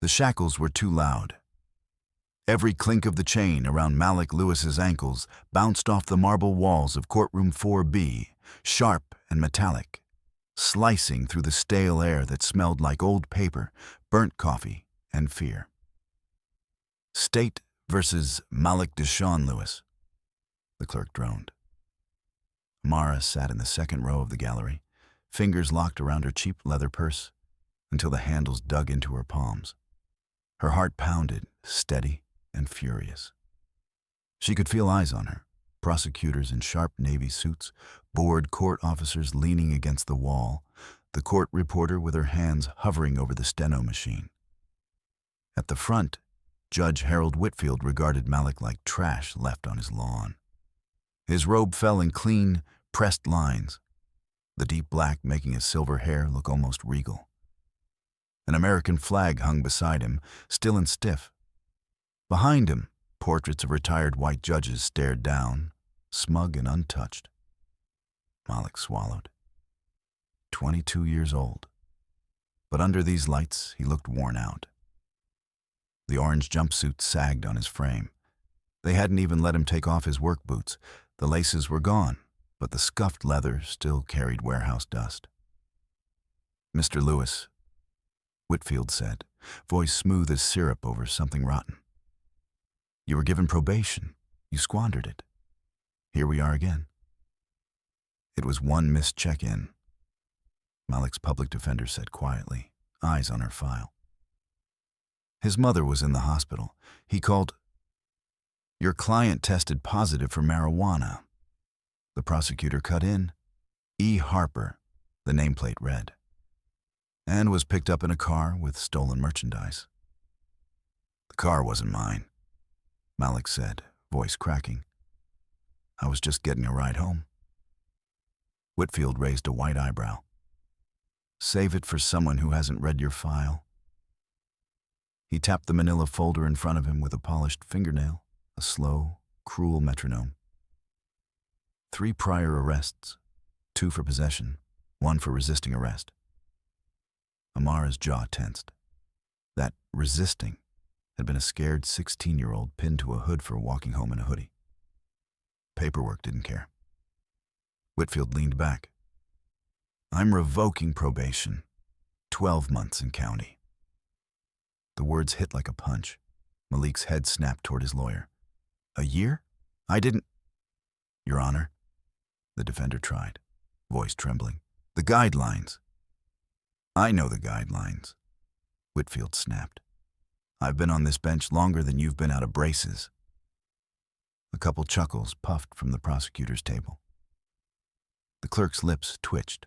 The shackles were too loud. Every clink of the chain around Malik Lewis's ankles bounced off the marble walls of courtroom 4B, sharp and metallic, slicing through the stale air that smelled like old paper, burnt coffee, and fear. State versus Malik Deshaun Lewis, the clerk droned. Mara sat in the second row of the gallery, fingers locked around her cheap leather purse until the handles dug into her palms. Her heart pounded, steady and furious. She could feel eyes on her, prosecutors in sharp navy suits, bored court officers leaning against the wall, the court reporter with her hands hovering over the steno machine. At the front, Judge Harold Whitfield regarded Malik like trash left on his lawn. His robe fell in clean, pressed lines, the deep black making his silver hair look almost regal. An American flag hung beside him, still and stiff. Behind him, portraits of retired white judges stared down, smug and untouched. Malik swallowed. 22 years old. But under these lights, he looked worn out. The orange jumpsuit sagged on his frame. They hadn't even let him take off his work boots. The laces were gone, but the scuffed leather still carried warehouse dust. "Mr. Lewis," Whitfield said, voice smooth as syrup over something rotten. "You were given probation. You squandered it. Here we are again." It was one missed check-in, Malik's public defender said quietly, eyes on her file. His mother was in the hospital. He called, "Your client tested positive for marijuana." The prosecutor cut in, E. Harper, the nameplate read, and was picked up in a car with stolen merchandise. "The car wasn't mine," Malik said, voice cracking. "I was just getting a ride home." Whitfield raised a white eyebrow. "Save it for someone who hasn't read your file." He tapped the manila folder in front of him with a polished fingernail, a slow, cruel metronome. 3 prior arrests, 2 for possession, 1 for resisting arrest. Amara's jaw tensed. That resisting had been a scared 16-year-old pinned to a hood for walking home in a hoodie. Paperwork didn't care. Whitfield leaned back. "I'm revoking probation. 12 months in county." The words hit like a punch. Malik's head snapped toward his lawyer. "A year? I didn't—" "Your Honor," the defender tried, voice trembling. "The guidelines." "I know the guidelines," Whitfield snapped. "I've been on this bench longer than you've been out of braces." A couple chuckles puffed from the prosecutor's table. The clerk's lips twitched.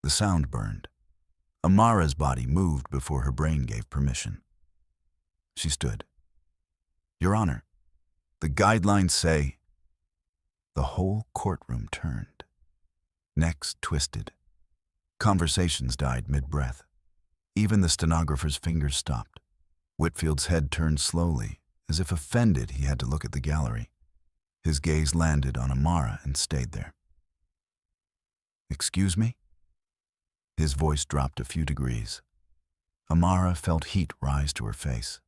The sound burned. Amara's body moved before her brain gave permission. She stood. "Your Honor, the guidelines say—" The whole courtroom turned. Necks twisted. Conversations died mid-breath. Even the stenographer's fingers stopped. Whitfield's head turned slowly, as if offended he had to look at the gallery. His gaze landed on Amara and stayed there. "Excuse me?" His voice dropped a few degrees. Amara felt heat rise to her face,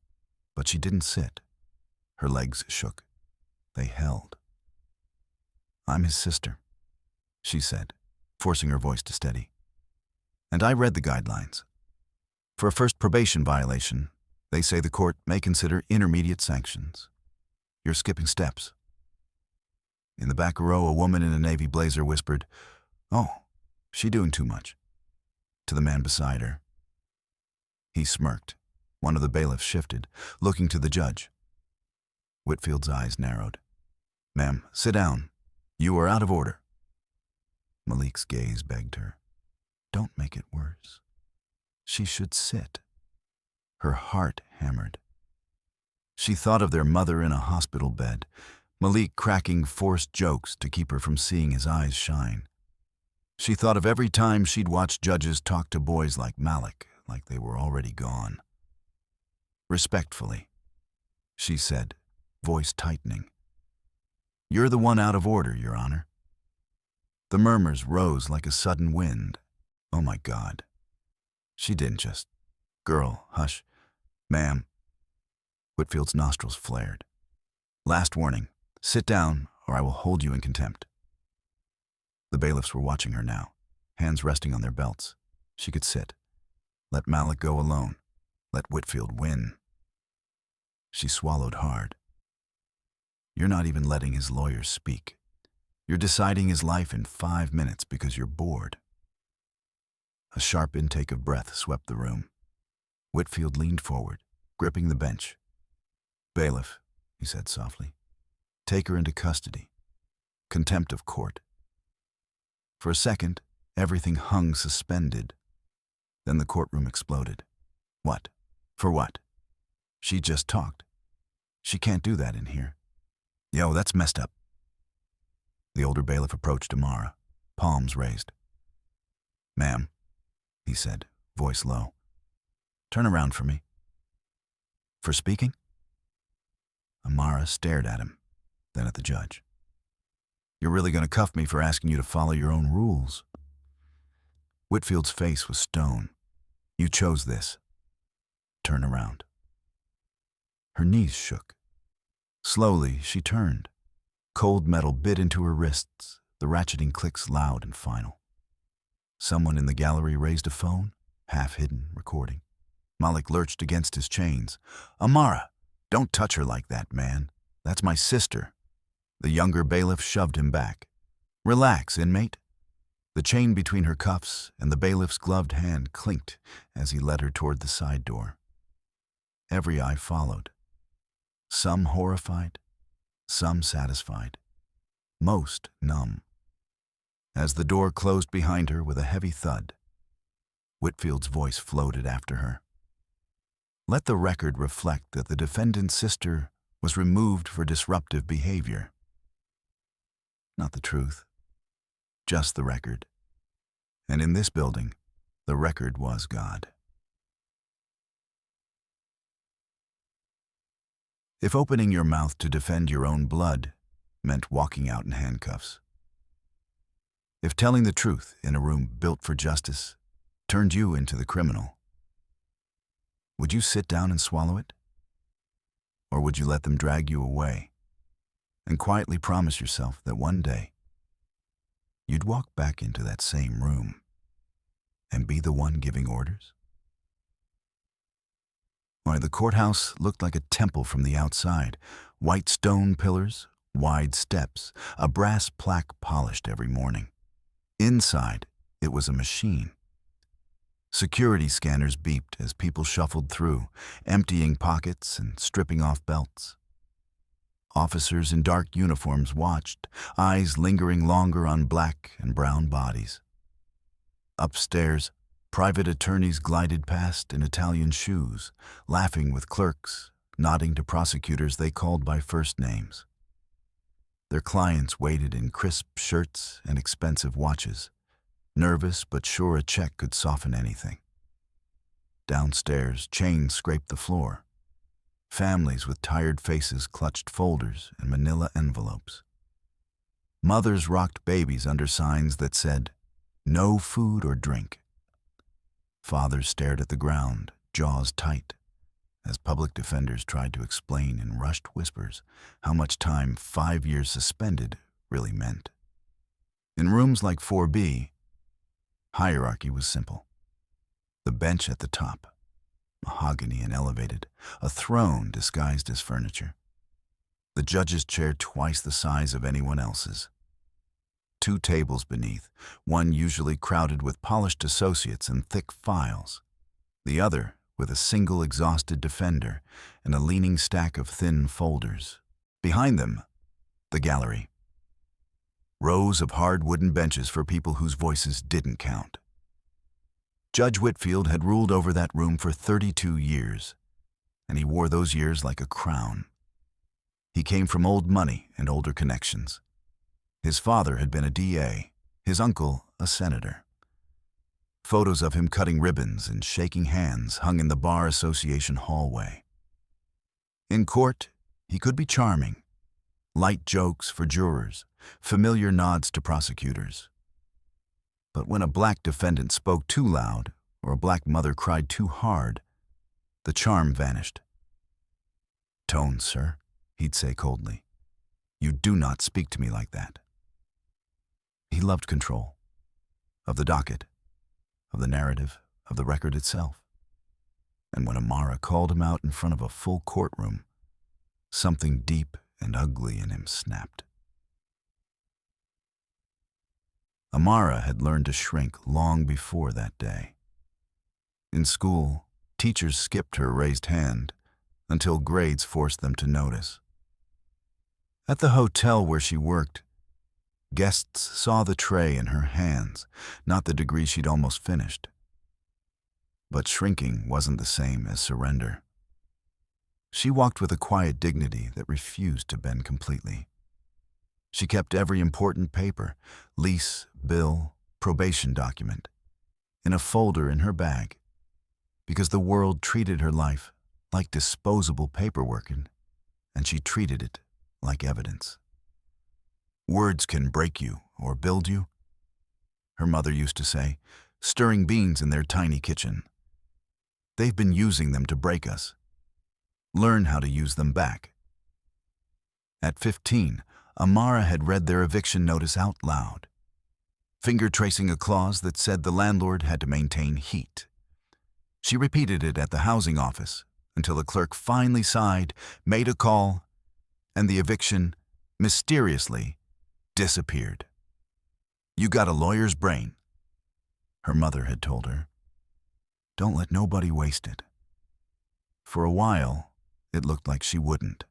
but she didn't sit. Her legs shook. They held. "I'm his sister," she said, forcing her voice to steady. "And I read the guidelines. For a first probation violation, they say the court may consider intermediate sanctions. You're skipping steps." In the back row, a woman in a navy blazer whispered, "Oh, she doing too much," to the man beside her. He smirked. One of the bailiffs shifted, looking to the judge. Whitfield's eyes narrowed. "Ma'am, sit down. You are out of order." Malik's gaze begged her. "Don't make it worse. She should sit." Her heart hammered. She thought of their mother in a hospital bed, Malik cracking forced jokes to keep her from seeing his eyes shine. She thought of every time she'd watched judges talk to boys like Malik, like they were already gone. "Respectfully," she said, voice tightening. "You're the one out of order, Your Honor." The murmurs rose like a sudden wind. Oh my God. She didn't just... "Girl, hush. Ma'am. Whitfield's nostrils flared. Last warning. Sit down, or I will hold you in contempt. The bailiffs were watching her now, hands resting on their belts. She could sit. Let Malik go alone. Let Whitfield win. She swallowed hard. You're not even letting his lawyers speak. You're deciding his life in 5 minutes because you're bored. A sharp intake of breath swept the room. Whitfield leaned forward, gripping the bench. Bailiff, he said softly, take her into custody. Contempt of court. For a second, everything hung suspended. Then the courtroom exploded. What? For what? She just talked. She can't do that in here. Yo, that's messed up. The older bailiff approached Amara, palms raised. Ma'am, he said, voice low. Turn around for me. For speaking? Amara stared at him, then at the judge. You're really going to cuff me for asking you to follow your own rules. Whitfield's face was stone. You chose this. Turn around. Her knees shook. Slowly, she turned. Cold metal bit into her wrists, the ratcheting clicks loud and final. Someone in the gallery raised a phone, half-hidden, recording. Malik lurched against his chains. Amara, don't touch her like that, man. That's my sister. The younger bailiff shoved him back. Relax, inmate. The chain between her cuffs and the bailiff's gloved hand clinked as he led her toward the side door. Every eye followed. Some horrified, some satisfied, most numb. As the door closed behind her with a heavy thud, Whitfield's voice floated after her. Let the record reflect that the defendant's sister was removed for disruptive behavior. Not the truth, just the record. And in this building, the record was God. If opening your mouth to defend your own blood meant walking out in handcuffs, if telling the truth in a room built for justice turned you into the criminal, would you sit down and swallow it? Or would you let them drag you away and quietly promise yourself that one day you'd walk back into that same room and be the one giving orders? Why, the courthouse looked like a temple from the outside. White stone pillars, wide steps, a brass plaque polished every morning. Inside, it was a machine. Security scanners beeped as people shuffled through, emptying pockets and stripping off belts. Officers in dark uniforms watched, eyes lingering longer on black and brown bodies. Upstairs, private attorneys glided past in Italian shoes, laughing with clerks, nodding to prosecutors they called by first names. Their clients waited in crisp shirts and expensive watches, nervous but sure a check could soften anything. Downstairs, chains scraped the floor. Families with tired faces clutched folders and manila envelopes. Mothers rocked babies under signs that said, "No food or drink." Fathers stared at the ground, jaws tight, as public defenders tried to explain in rushed whispers how much time 5 years suspended really meant. In rooms like 4B, hierarchy was simple. The bench at the top, mahogany and elevated, a throne disguised as furniture. The judge's chair twice the size of anyone else's. 2 tables beneath, one usually crowded with polished associates and thick files, the other with a single exhausted defender and a leaning stack of thin folders. Behind them, the gallery. Rows of hard wooden benches for people whose voices didn't count. Judge Whitfield had ruled over that room for 32 years, and he wore those years like a crown. He came from old money and older connections. His father had been a DA, his uncle a senator. Photos of him cutting ribbons and shaking hands hung in the Bar Association hallway. In court, he could be charming. Light jokes for jurors, familiar nods to prosecutors. But when a black defendant spoke too loud or a black mother cried too hard, The charm vanished. "Tone, sir," he'd say coldly. "You do not speak to me like that." He loved control. Of the docket, of the narrative, of the record itself. And when Amara called him out in front of a full courtroom, something deep and ugly in him snapped. Amara had learned to shrink long before that day. In school, teachers skipped her raised hand until grades forced them to notice. At the hotel where she worked, guests saw the tray in her hands, not the degree she'd almost finished. But shrinking wasn't the same as surrender. She walked with a quiet dignity that refused to bend completely. She kept every important paper, lease, bill, probation document, in a folder in her bag, because the world treated her life like disposable paperwork, and she treated it like evidence. "Words can break you or build you," her mother used to say, stirring beans in their tiny kitchen. "They've been using them to break us. Learn how to use them back." At 15, Amara had read their eviction notice out loud, finger-tracing a clause that said the landlord had to maintain heat. She repeated it at the housing office until a clerk finally sighed, made a call, and the eviction, mysteriously, disappeared. "You got a lawyer's brain," her mother had told her. "Don't let nobody waste it." For a while, it looked like she wouldn't.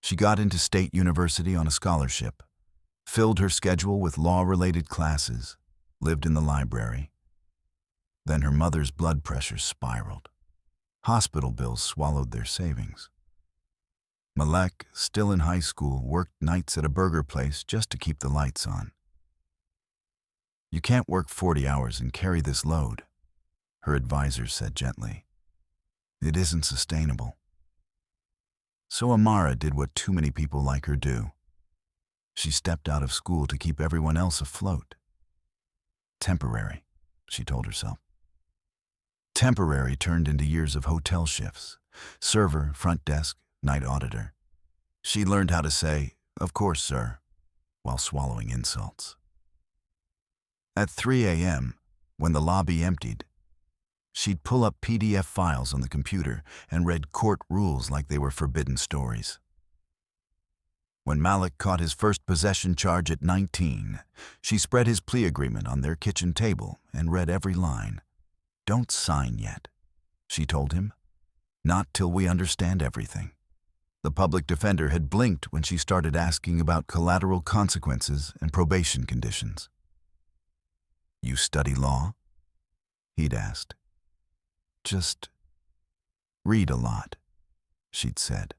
She got into State University on a scholarship, filled her schedule with law-related classes, lived in the library. Then her mother's blood pressure spiraled. Hospital bills swallowed their savings. Malek, still in high school, worked nights at a burger place just to keep the lights on. "You can't work 40 hours and carry this load," her advisor said gently. "It isn't sustainable." So Amara did what too many people like her do. She stepped out of school to keep everyone else afloat. Temporary, she told herself. Temporary turned into years of hotel shifts, server, front desk, night auditor. She learned how to say, "Of course, sir," while swallowing insults. At 3 a.m., when the lobby emptied, she'd pull up PDF files on the computer and read court rules like they were forbidden stories. When Malik caught his first possession charge at 19, she spread his plea agreement on their kitchen table and read every line. "Don't sign yet," she told him. "Not till we understand everything." The public defender had blinked when she started asking about collateral consequences and probation conditions. "You study law?" he'd asked. "Just read a lot," she'd said.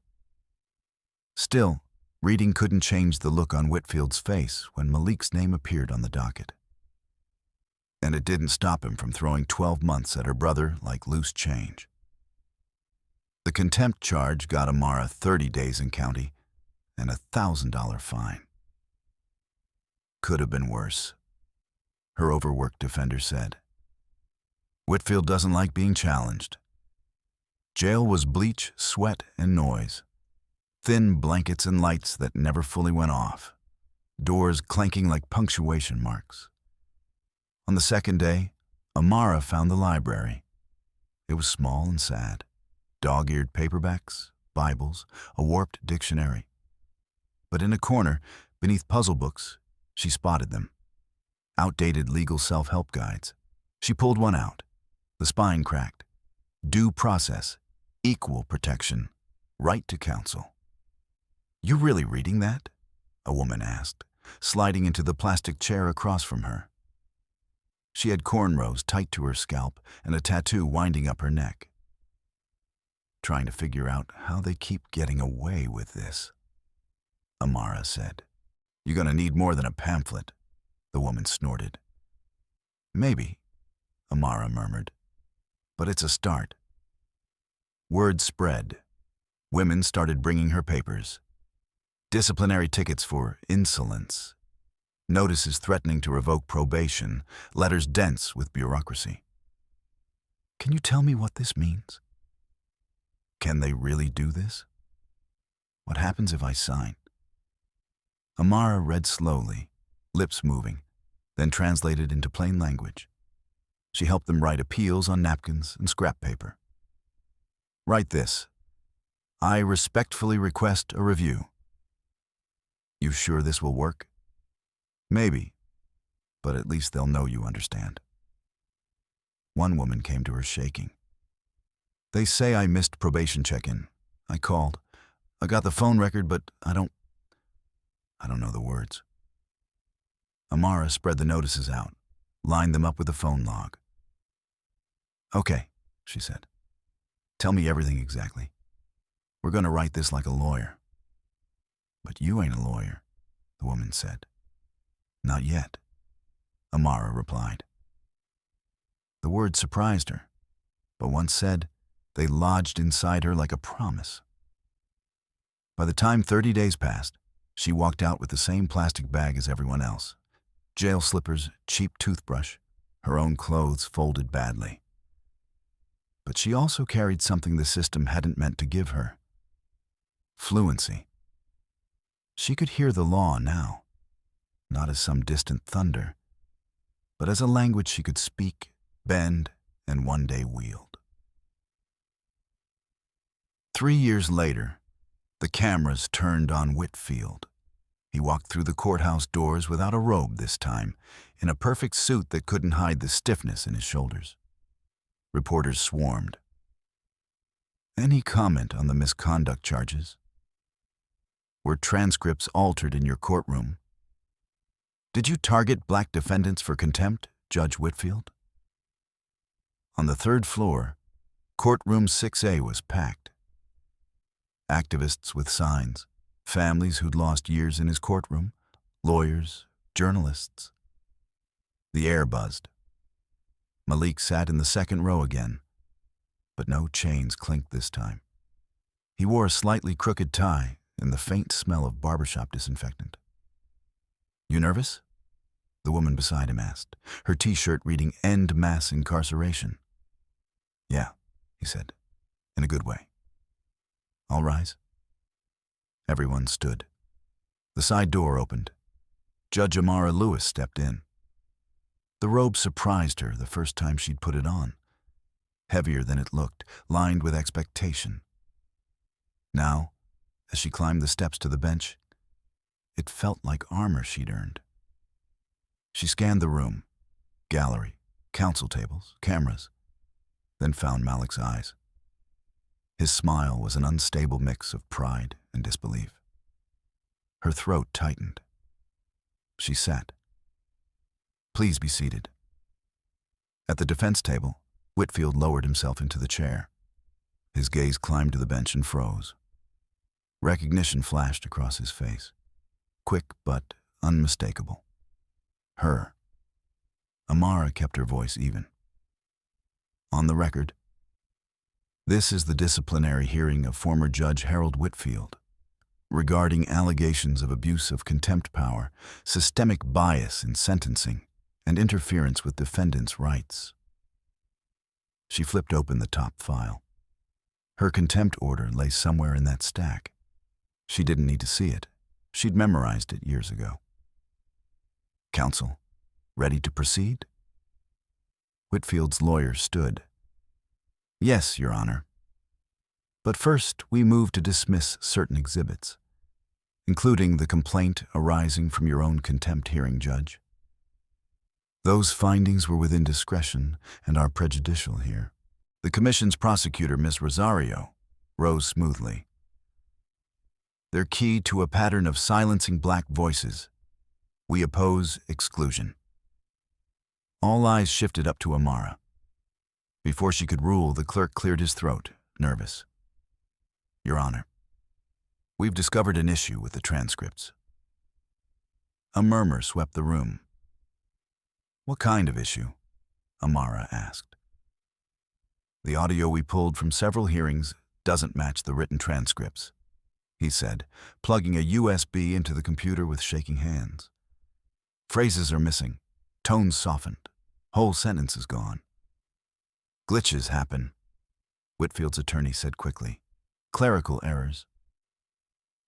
Still, reading couldn't change the look on Whitfield's face when Malik's name appeared on the docket. And it didn't stop him from throwing 12 months at her brother like loose change. The contempt charge got Amara 30 days in county and a $1,000 fine. "Could have been worse," her overworked defender said. "Whitfield doesn't like being challenged." Jail was bleach, sweat, and noise. Thin blankets and lights that never fully went off. Doors clanking like punctuation marks. On the second day, Amara found the library. It was small and sad. Dog-eared paperbacks, Bibles, a warped dictionary. But in a corner, beneath puzzle books, she spotted them. Outdated legal self-help guides. She pulled one out. The spine cracked. Due process, equal protection, right to counsel. "You really reading that?" a woman asked, sliding into the plastic chair across from her. She had cornrows tight to her scalp and a tattoo winding up her neck. "Trying to figure out how they keep getting away with this," Amara said. "You're gonna need more than a pamphlet," the woman snorted. "Maybe," Amara murmured, "but it's a start." Word spread. Women started bringing her papers. Disciplinary tickets for insolence. Notices threatening to revoke probation. Letters dense with bureaucracy. "Can you tell me what this means?" Can they really do this? What happens if I sign? Amara read slowly, lips moving, then translated into plain language. She helped them write appeals on napkins and scrap paper. Write this. I respectfully request a review. You sure this will work? Maybe, but at least they'll know you understand. One woman came to her shaking. They say I missed probation check-in. I called. I got the phone record, but I don't know the words. Amara spread the notices out, lined them up with the phone log. Okay, she said. Tell me everything exactly. We're going to write this like a lawyer. But you ain't a lawyer, the woman said. Not yet, Amara replied. The words surprised her, but once said, they lodged inside her like a promise. By the time 30 days passed, she walked out with the same plastic bag as everyone else. Jail slippers, cheap toothbrush, her own clothes folded badly. But she also carried something the system hadn't meant to give her. Fluency. She could hear the law now, not as some distant thunder, but as a language she could speak, bend, and one day wield. 3 years later, the cameras turned on Whitfield. He walked through the courthouse doors without a robe this time, in a perfect suit that couldn't hide the stiffness in his shoulders. Reporters swarmed. Any comment on the misconduct charges? Were transcripts altered in your courtroom? Did you target black defendants for contempt, Judge Whitfield? On the 3rd floor, courtroom 6A was packed. Activists with signs, families who'd lost years in his courtroom, lawyers, journalists. The air buzzed. Malik sat in the 2nd row again, but no chains clinked this time. He wore a slightly crooked tie and the faint smell of barbershop disinfectant. You nervous? The woman beside him asked, her t-shirt reading End Mass Incarceration. Yeah, he said, in a good way. All rise. Everyone stood. The side door opened. Judge Amara Lewis stepped in. The robe surprised her the first time she'd put it on. Heavier than it looked, lined with expectation. Now, as she climbed the steps to the bench, it felt like armor she'd earned. She scanned the room, gallery, counsel tables, cameras, then found Malik's eyes. His smile was an unstable mix of pride and disbelief. Her throat tightened. She sat. Please be seated. At the defense table, Whitfield lowered himself into the chair. His gaze climbed to the bench and froze. Recognition flashed across his face, quick but unmistakable. Her. Amara kept her voice even. On the record, this is the disciplinary hearing of former Judge Harold Whitfield regarding allegations of abuse of contempt power, systemic bias in sentencing, and interference with defendants' rights. She flipped open the top file. Her contempt order lay somewhere in that stack. She didn't need to see it. She'd memorized it years ago. Counsel, ready to proceed? Whitfield's lawyer stood. Yes, Your Honor. But first, we move to dismiss certain exhibits, including the complaint arising from your own contempt hearing, Judge. Those findings were within discretion and are prejudicial here. The Commission's prosecutor, Ms. Rosario, rose smoothly. They're key to a pattern of silencing black voices. We oppose exclusion. All eyes shifted up to Amara. Before she could rule, the clerk cleared his throat, nervous. Your Honor, we've discovered an issue with the transcripts. A murmur swept the room. What kind of issue? Amara asked. The audio we pulled from several hearings doesn't match the written transcripts, he said, plugging a USB into the computer with shaking hands. Phrases are missing, tones softened, whole sentences gone. Glitches happen, Whitfield's attorney said quickly. Clerical errors.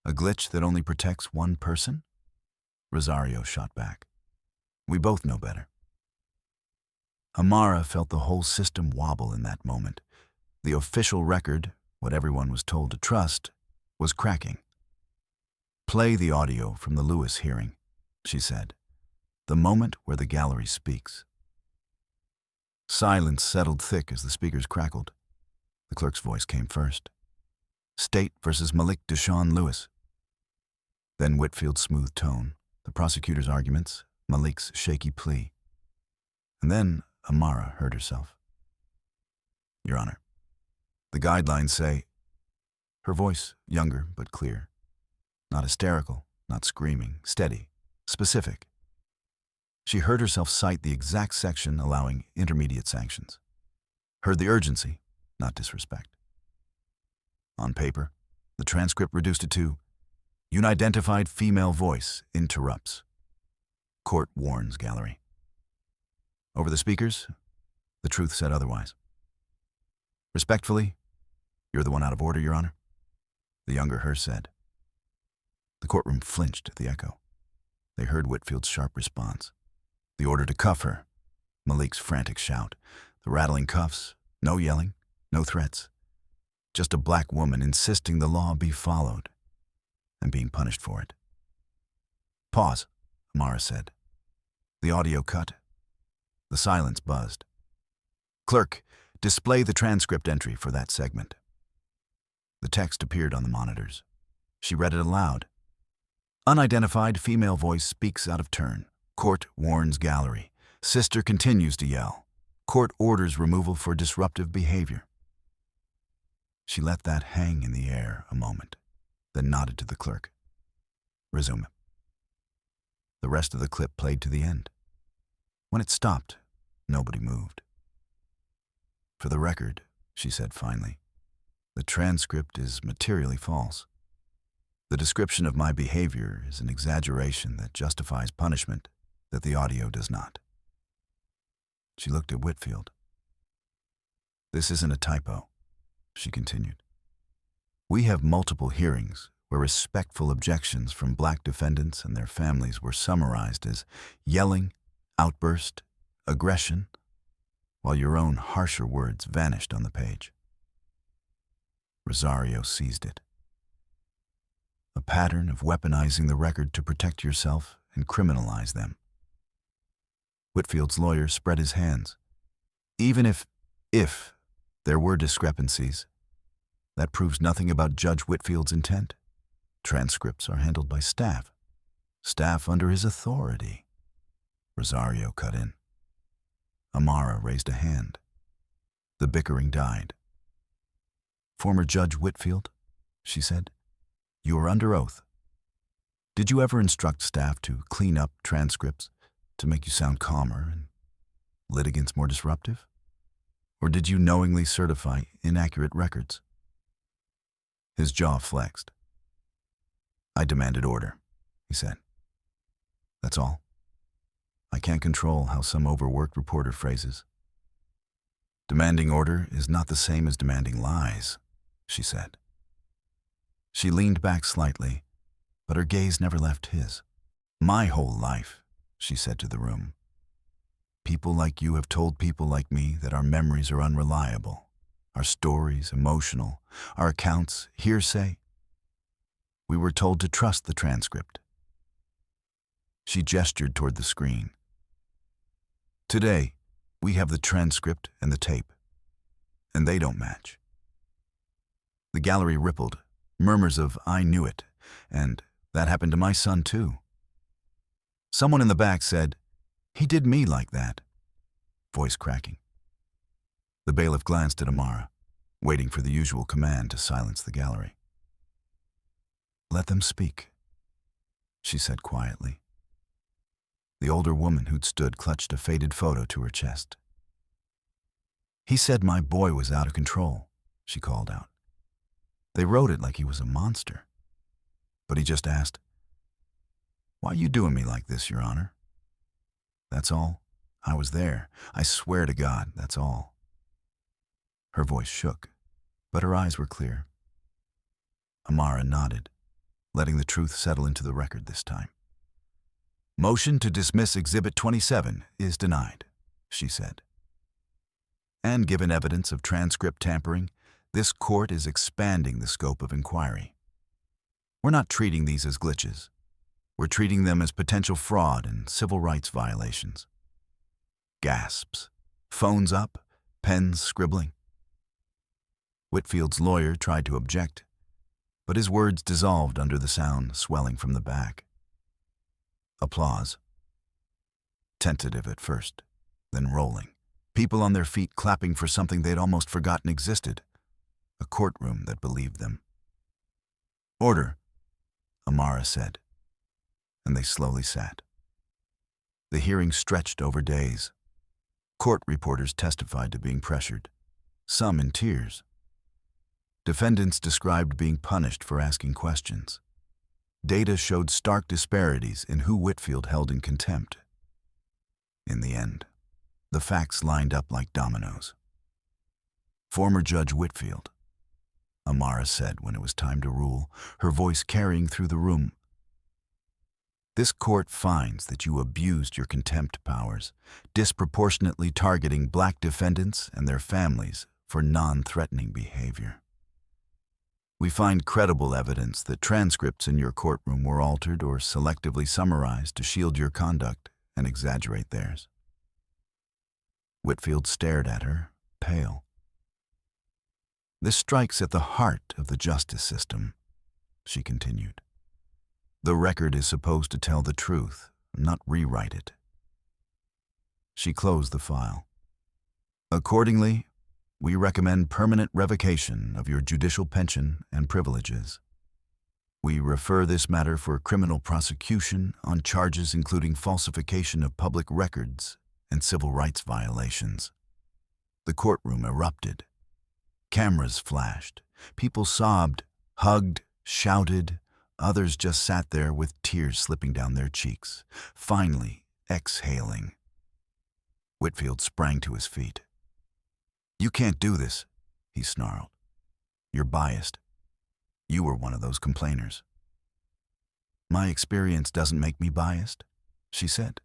A glitch that only protects one person? Rosario shot back. We both know better. Amara felt the whole system wobble in that moment. The official record, what everyone was told to trust, was cracking. Play the audio from the Lewis hearing, she said. The moment where the gallery speaks. Silence settled thick as the speakers crackled. The clerk's voice came first. State versus Malik Deshaun Lewis. Then Whitfield's smooth tone, the prosecutor's arguments, Malik's shaky plea. And then Amara heard herself. Your Honor, the guidelines say, her voice younger but clear, not hysterical, not screaming, steady, specific. She heard herself cite the exact section allowing intermediate sanctions. Heard the urgency, not disrespect. On paper, the transcript reduced it to, unidentified female voice interrupts. Court warns gallery. Over the speakers, the truth said otherwise. Respectfully, you're the one out of order, Your Honor, the younger her said. The courtroom flinched at the echo. They heard Whitfield's sharp response. The order to cuff her, Malik's frantic shout, the rattling cuffs, no yelling, no threats. Just a black woman insisting the law be followed and being punished for it. Pause, Amara said. The audio cut. The silence buzzed. Clerk, display the transcript entry for that segment. The text appeared on the monitors. She read it aloud. Unidentified female voice speaks out of turn. Court warns gallery. Sister continues to yell. Court orders removal for disruptive behavior. She let that hang in the air a moment, then nodded to the clerk. Resume. The rest of the clip played to the end. When it stopped, nobody moved. For the record, she said finally, the transcript is materially false. The description of my behavior is an exaggeration that justifies punishment that the audio does not. She looked at Whitfield. This isn't a typo, she continued. We have multiple hearings where respectful objections from black defendants and their families were summarized as yelling, outburst, aggression, while your own harsher words vanished on the page. Rosario seized it. A pattern of weaponizing the record to protect yourself and criminalize them. Whitfield's lawyer spread his hands. Even if there were discrepancies, that proves nothing about Judge Whitfield's intent. Transcripts are handled by staff. Staff under his authority. Rosario cut in. Amara raised a hand. The bickering died. Former Judge Whitfield, she said, you are under oath. Did you ever instruct staff to clean up transcripts to make you sound calmer and litigants more disruptive? Or did you knowingly certify inaccurate records? His jaw flexed. I demanded order, he said. That's all. I can't control how some overworked reporter phrases. Demanding order is not the same as demanding lies, she said. She leaned back slightly, but her gaze never left his. My whole life, she said to the room. People like you have told people like me that our memories are unreliable, our stories emotional, our accounts hearsay. We were told to trust the transcript. She gestured toward the screen. Today, we have the transcript and the tape, and they don't match. The gallery rippled, murmurs of I knew it, and that happened to my son too. Someone in the back said, he did me like that. Voice cracking. The bailiff glanced at Amara, waiting for the usual command to silence the gallery. Let them speak, she said quietly. The older woman who'd stood clutched a faded photo to her chest. He said my boy was out of control, she called out. They wrote it like he was a monster. But he just asked, why you doing me like this, Your Honor? That's all. I was there. I swear to God, that's all. Her voice shook, but her eyes were clear. Amara nodded, letting the truth settle into the record this time. Motion to dismiss Exhibit 27 is denied, she said. And given evidence of transcript tampering, this court is expanding the scope of inquiry. We're not treating these as glitches. We're treating them as potential fraud and civil rights violations. Gasps. Phones up, pens scribbling. Whitfield's lawyer tried to object, but his words dissolved under the sound swelling from the back. Applause. Tentative at first, then rolling. People on their feet clapping for something they'd almost forgotten existed. A courtroom that believed them. Order, Amara said, and they slowly sat. The hearing stretched over days. Court reporters testified to being pressured, some in tears. Defendants described being punished for asking questions. Data showed stark disparities in who Whitfield held in contempt. In the end, the facts lined up like dominoes. Former Judge Whitfield, Amara said when it was time to rule, her voice carrying through the room. This court finds that you abused your contempt powers, disproportionately targeting black defendants and their families for non-threatening behavior. We find credible evidence that transcripts in your courtroom were altered or selectively summarized to shield your conduct and exaggerate theirs. Whitfield stared at her, pale. This strikes at the heart of the justice system, she continued. The record is supposed to tell the truth, not rewrite it. She closed the file. Accordingly, we recommend permanent revocation of your judicial pension and privileges. We refer this matter for criminal prosecution on charges including falsification of public records and civil rights violations. The courtroom erupted. Cameras flashed. People sobbed, hugged, shouted. Others just sat there with tears slipping down their cheeks, finally exhaling. Whitfield sprang to his feet. "You can't do this," he snarled. "You're biased. You were one of those complainers." "My experience doesn't make me biased," she said.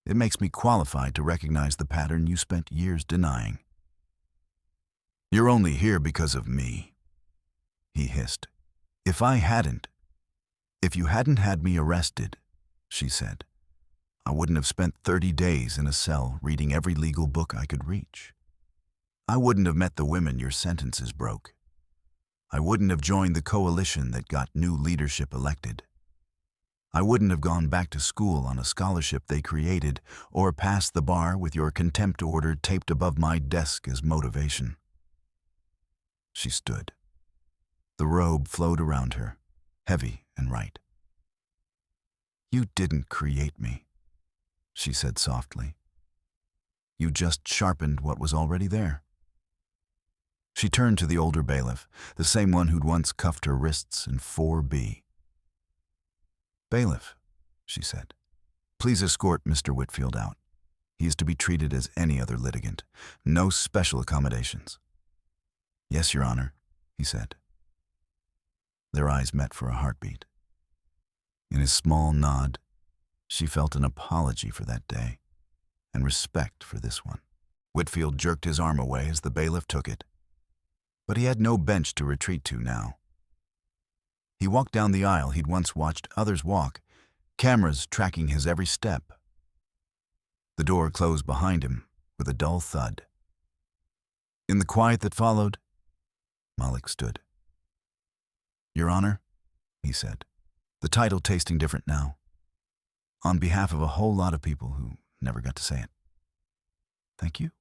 "It makes me qualified to recognize the pattern you spent years denying." "You're only here because of me," he hissed. If you hadn't had me arrested," she said, "I wouldn't have spent 30 days in a cell reading every legal book I could reach. I wouldn't have met the women your sentences broke. I wouldn't have joined the coalition that got new leadership elected. I wouldn't have gone back to school on a scholarship they created or passed the bar with your contempt order taped above my desk as motivation." She stood. The robe flowed around her, heavy and right. "You didn't create me," she said softly. "You just sharpened what was already there." She turned to the older bailiff, the same one who'd once cuffed her wrists in 4B. "Bailiff," she said, "please escort Mr. Whitfield out. He is to be treated as any other litigant. No special accommodations." "Yes, Your Honor," he said. Their eyes met for a heartbeat. In his small nod, she felt an apology for that day and respect for this one. Whitfield jerked his arm away as the bailiff took it, but he had no bench to retreat to now. He walked down the aisle he'd once watched others walk, cameras tracking his every step. The door closed behind him with a dull thud. In the quiet that followed, Malik stood. "Your Honor," he said, the title tasting different now, "on behalf of a whole lot of people who never got to say it. Thank you."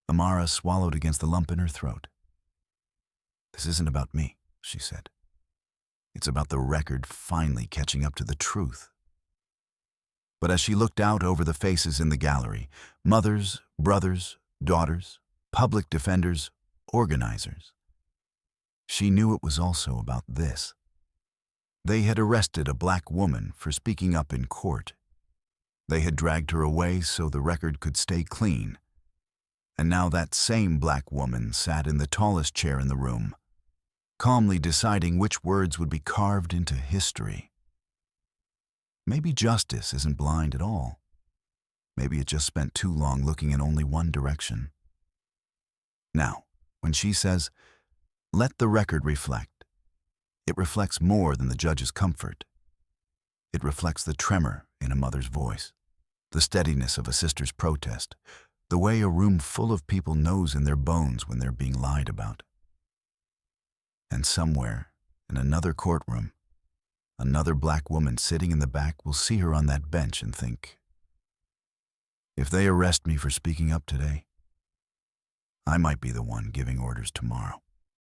Amara swallowed against the lump in her throat. "This isn't about me," she said. "It's about the record finally catching up to the truth." But as she looked out over the faces in the gallery, mothers, brothers, daughters, public defenders, organizers, she knew it was also about this. They had arrested a black woman for speaking up in court. They had dragged her away so the record could stay clean. And now that same black woman sat in the tallest chair in the room, calmly deciding which words would be carved into history. Maybe justice isn't blind at all. Maybe it just spent too long looking in only one direction. Now, when she says, "Let the record reflect," it reflects more than the judge's comfort. It reflects the tremor in a mother's voice, the steadiness of a sister's protest, the way a room full of people knows in their bones when they're being lied about. And somewhere, in another courtroom, another black woman sitting in the back will see her on that bench and think, if they arrest me for speaking up today, I might be the one giving orders tomorrow.